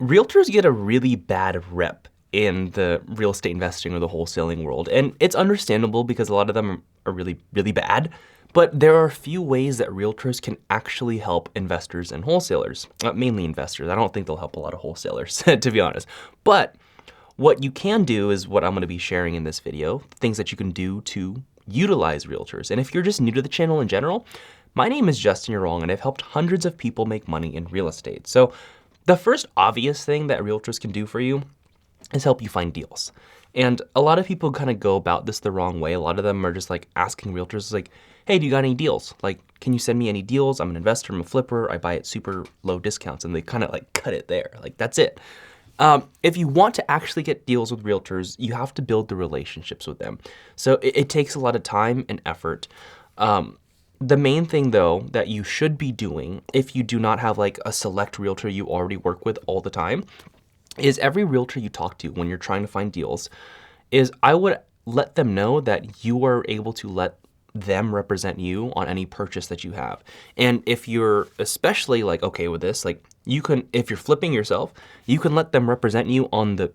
realtors get a really bad rep in the real estate investing or the wholesaling world. And it's understandable because a lot of them are really, really bad. But there are a few ways that realtors can actually help investors and wholesalers, mainly investors. I don't think they'll help a lot of wholesalers, to be honest. But what you can do is what I'm going to be sharing in this video, things that you can do to utilize realtors. And if you're just new to the channel in general, my name is Justin Yearong, and I've helped hundreds of people make money in real estate. So the first obvious thing that realtors can do for you is help you find deals. And a lot of people kind of go about this the wrong way. A lot of them are just like asking realtors like, hey, do you got any deals? Like, can you send me any deals? I'm an investor, I'm a flipper, I buy at super low discounts. And they kind of like cut it there. Like, that's it. If you want to actually get deals with realtors, you have to build the relationships with them. So it takes a lot of time and effort. The main thing though that you should be doing if you do not have like a select realtor you already work with all the time is every realtor you talk to when you're trying to find deals is I would let them know that you are able to let them represent you on any purchase that you have. And if you're especially like okay with this, like you can, if you're flipping yourself, you can let them represent you on the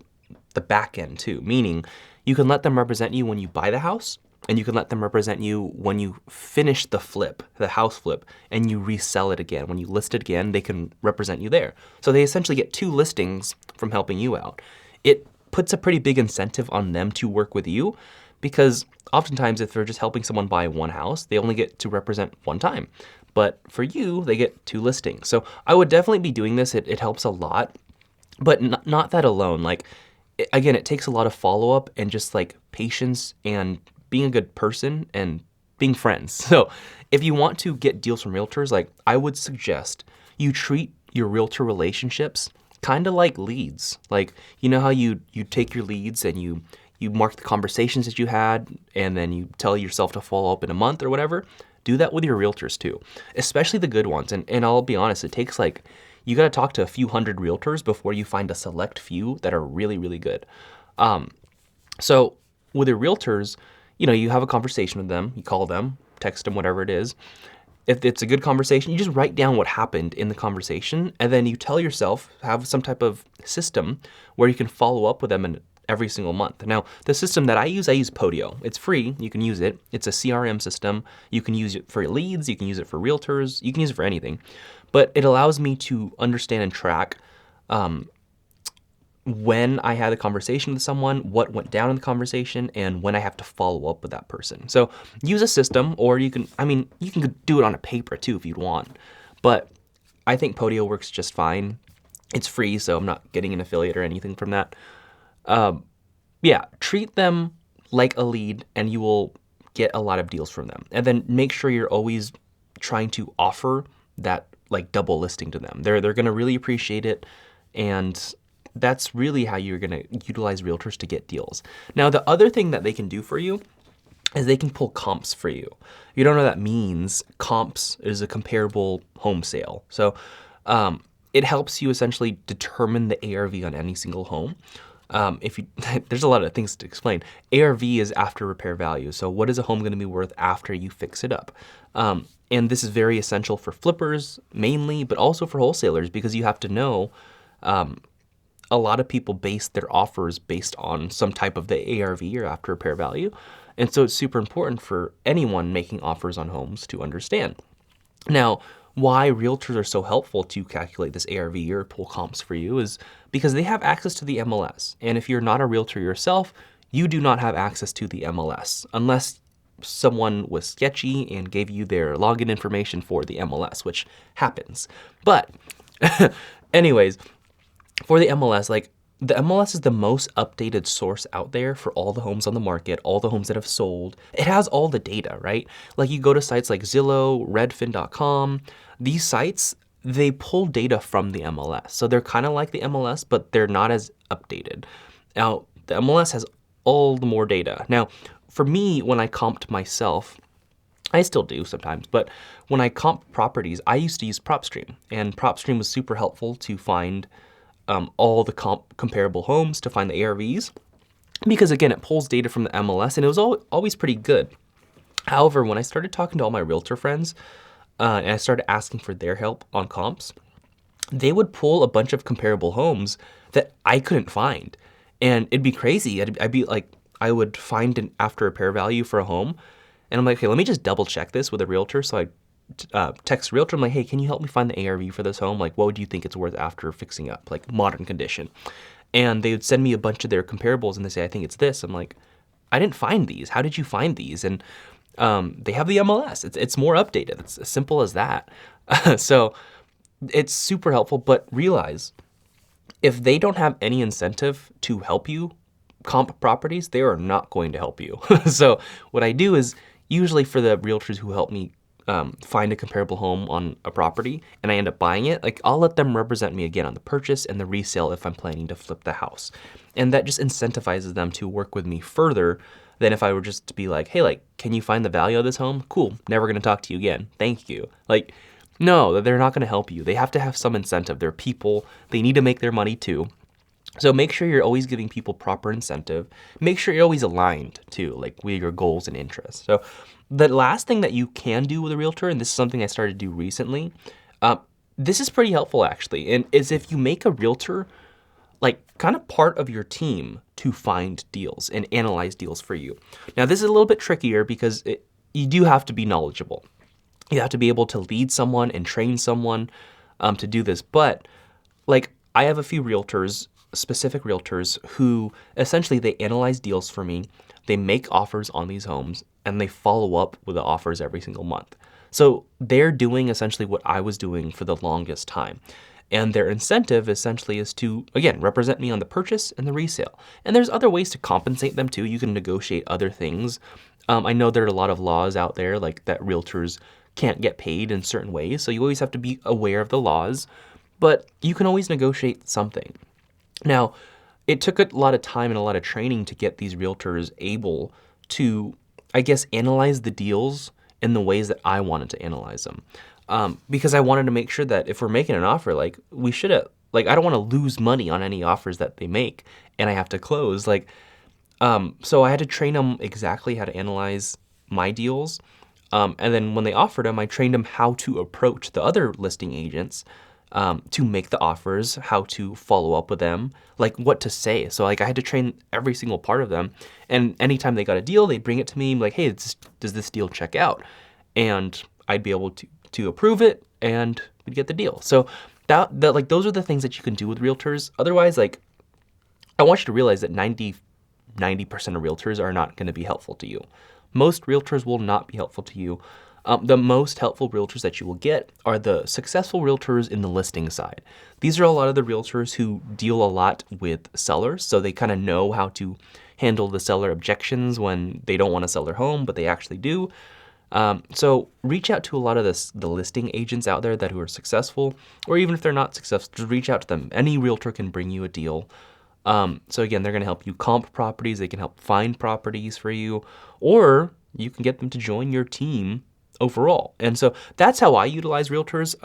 back end too. Meaning you can let them represent you when you buy the house, and you can let them represent you when you finish the flip, the house flip, and you resell it again. When you list it again, they can represent you there. So they essentially get two listings from helping you out. It puts a pretty big incentive on them to work with you because oftentimes if they're just helping someone buy one house, they only get to represent one time. But for you, they get two listings. So I would definitely be doing this. It helps a lot, but not that alone. Like, again, it takes a lot of follow-up and just like patience and being a good person and being friends. So if you want to get deals from realtors, like I would suggest you treat your realtor relationships kind of like leads. Like, you know how you take your leads and you mark the conversations that you had and then you tell yourself to follow up in a month or whatever? Do that with your realtors too, especially the good ones. And I'll be honest, it takes like, you got to talk to a few hundred realtors before you find a select few that are really, really good. So with your realtors, you know, you have a conversation with them, you call them, text them, whatever it is. If it's a good conversation, you just write down what happened in the conversation, and then you tell yourself, have some type of system where you can follow up with them every single month. Now, the system that I use Podio. It's free, you can use it. It's a CRM system. You can use it for leads, you can use it for realtors, you can use it for anything. But it allows me to understand and track when I had a conversation with someone, what went down in the conversation, and when I have to follow up with that person. So use a system, or you can do it on a paper too if you'd want. But I think Podio works just fine. It's free, so I'm not getting an affiliate or anything from that. Yeah, treat them like a lead and you will get a lot of deals from them. And then make sure you're always trying to offer that like double listing to them. They're going to really appreciate it, and that's really how you're going to utilize realtors to get deals. Now, the other thing that they can do for you is they can pull comps for you. You don't know what that means. Comps is a comparable home sale. So it helps you essentially determine the ARV on any single home. There's a lot of things to explain. ARV is after repair value. So what is a home going to be worth after you fix it up? And this is very essential for flippers mainly, but also for wholesalers, because you have to know a lot of people base their offers based on some type of the ARV or after repair value. And so it's super important for anyone making offers on homes to understand. Now, why realtors are so helpful to calculate this ARV or pull comps for you is because they have access to the MLS. And if you're not a realtor yourself, you do not have access to the MLS unless someone was sketchy and gave you their login information for the MLS, which happens. But anyways, for the MLS, like the MLS is the most updated source out there for all the homes on the market, all the homes that have sold. It has all the data, right? Like you go to sites like Zillow, Redfin.com, these sites, they pull data from the MLS. So they're kind of like the MLS, but they're not as updated. Now, the MLS has all the more data. Now, for me, when I comped myself, I still do sometimes, but when I comp properties, I used to use PropStream, and PropStream was super helpful to find all the comparable homes, to find the ARVs, because again, it pulls data from the MLS, and it was always pretty good. However, when I started talking to all my realtor friends, and I started asking for their help on comps, they would pull a bunch of comparable homes that I couldn't find. And it'd be crazy. I'd be like, I would find an after repair value for a home. And I'm like, okay, let me just double check this with a realtor. So I text a realtor. I'm like, hey, can you help me find the ARV for this home? Like, what would you think it's worth after fixing up, like modern condition? And they would send me a bunch of their comparables and they say, I think it's this. I'm like, I didn't find these. How did you find these? And they have the MLS. It's more updated. It's as simple as that. So it's super helpful, but realize if they don't have any incentive to help you comp properties, they are not going to help you. So what I do is usually for the realtors who help me find a comparable home on a property and I end up buying it, like I'll let them represent me again on the purchase and the resale if I'm planning to flip the house. And that just incentivizes them to work with me further than if I were just to be like, hey, like, can you find the value of this home? Cool, never gonna talk to you again. Thank you. Like, no, they're not gonna help you. They have to have some incentive. They're people, they need to make their money too. So make sure you're always giving people proper incentive. Make sure you're always aligned too, like with your goals and interests. So the last thing that you can do with a realtor, and this is something I started to do recently, this is pretty helpful actually, and is if you make a realtor like kind of part of your team to find deals and analyze deals for you. Now this is a little bit trickier because you do have to be knowledgeable. You have to be able to lead someone and train someone to do this. But like I have a few realtors, specific realtors, who essentially they analyze deals for me. They make offers on these homes and they follow up with the offers every single month. So they're doing essentially what I was doing for the longest time. And their incentive essentially is to, again, represent me on the purchase and the resale. And there's other ways to compensate them too. You can negotiate other things. I know there are a lot of laws out there like that realtors can't get paid in certain ways. So you always have to be aware of the laws, but you can always negotiate something. Now, it took a lot of time and a lot of training to get these realtors able to, I guess, analyze the deals in the ways that I wanted to analyze them. Because I wanted to make sure that if we're making an offer, like we should have, like I don't want to lose money on any offers that they make and I have to close. Like, so I had to train them exactly how to analyze my deals. And then when they offered them, I trained them how to approach the other listing agents to make the offers, how to follow up with them, like what to say. So like I had to train every single part of them. And anytime they got a deal, they'd bring it to me like, hey, does this deal check out? And I'd be able to approve it and we'd get the deal. So that like those are the things that you can do with realtors. Otherwise, like I want you to realize that 90% of realtors are not going to be helpful to you. Most realtors will not be helpful to you. The most helpful realtors that you will get are the successful realtors in the listing side. These are a lot of the realtors who deal a lot with sellers, so they kind of know how to handle the seller objections when they don't want to sell their home, but they actually do. So reach out to a lot of the listing agents out there who are successful, or even if they're not successful, just reach out to them. Any realtor can bring you a deal. So again, they're going to help you comp properties. They can help find properties for you, or you can get them to join your team overall. And so that's how I utilize realtors.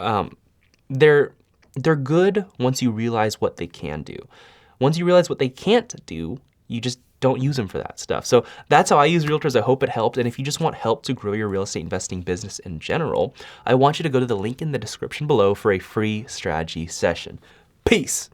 They're good once you realize what they can do. Once you realize what they can't do, you just don't use them for that stuff. So that's how I use realtors. I hope it helped. And if you just want help to grow your real estate investing business in general, I want you to go to the link in the description below for a free strategy session. Peace.